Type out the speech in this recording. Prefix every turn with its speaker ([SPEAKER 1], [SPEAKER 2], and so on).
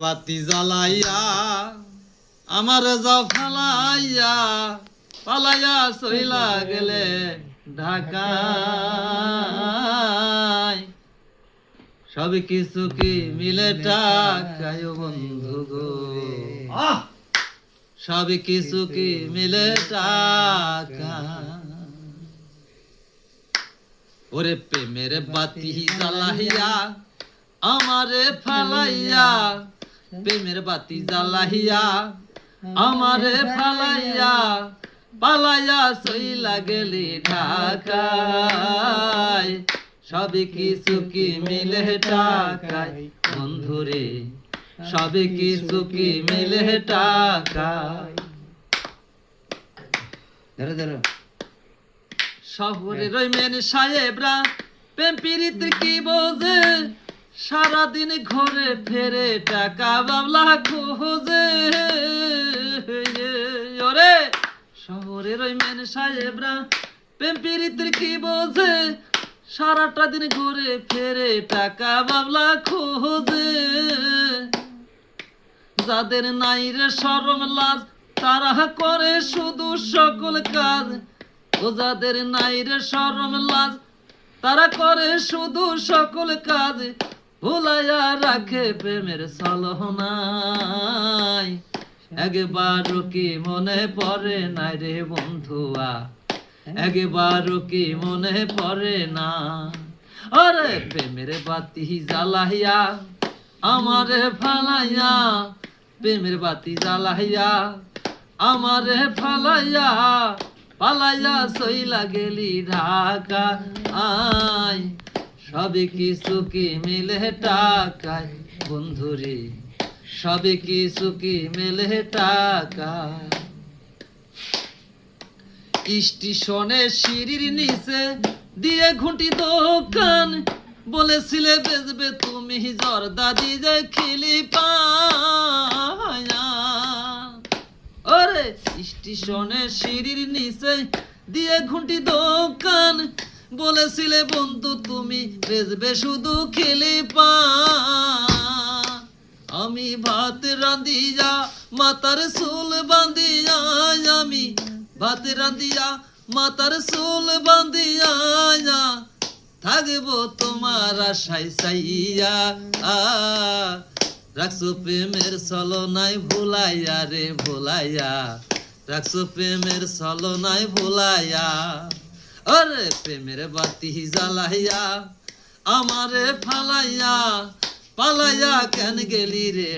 [SPEAKER 1] বাতি জ্বালাইয়া আমার যাও ফালাইয়া পালাইয়া সইলা গেলে ঢাকায় সব কিছু কি মিলে টাকায় বন্ধু গো সব কিছু কি মিলে টাকা ওরে প্রেমের বাতি জ্বালাইয়া আমারে ফালাইয়া প্রেমের বাতি জ্বালাইয়া আমারে ফালাইয়া পালাইয়া সইলা গেলি ঢাকায় সব কিছু কি মিলে টাকায় বন্ধুরে সব কিছু কি মিলে টাকায় শহরের ওই মেন সাহেবরা প্রেম প্রীতি কি বোঝে সারাদিন ঘরে ফেরে টাকা বাবলা খোঁজে ওরে শহরের ওই মেন সাহেবরা প্রেম প্রীতি কি বোঝে সারাটা দিন ঘুরে ফেরে টাকা বাবলা খোঁজে যাদের নাই রে শরম লাজ তারা করে শুধু সকল কাজ ও যাদের নাই রে শরম লাজ তারা করে শুধু সকল কাজ ভুলাইয়া রাখে প্রেমের ছলনায় একবারও কি মনে পড়ে নাই রে বন্ধুয়া একবারও কি মনে পড়ে না আরে প্রেমের বাতি জ্বালাইয়া আমারে ফালাইয়া প্রেমের বাতি জ্বালাইয়া আমারে ফালাইয়া পালাইয়া সইলা গেলি ঢাকা আয় সব কিছু কি মিলে টাকায় বন্ধুরে সব কিছু কি মিলে টাকা স্টেশনে সিঁড়ির নিচে দিয়ে ঘুঁটি দোকান বলেছিলে বেচবে তুমি জর্দা দিয়ে খিলি পায়া ওরে স্টেশনে সিঁড়ির নিচে দিয়ে ঘুঁটি দোকান বলেছিলে বন্ধু তুমি বেচবে শুধু খিলি পা আমি ভাত রাঁধিয়া মাতার চুল বাঁধিয়া আমি ভাত রাঁধিয়া মাতার চুল বাঁধিয়া থাকবো তোমার আশায় চাইয়া রাখছো প্রেমের ছলনায় ভুলাইয়া রে ভুলাইয়া রাখছো প্রেমের ছলনায় ভুলাইয়া আরে প্রেমের বাতি জ্বালাইয়া আমারে ফালাইয়া পালাইয়া কেন গেলি রে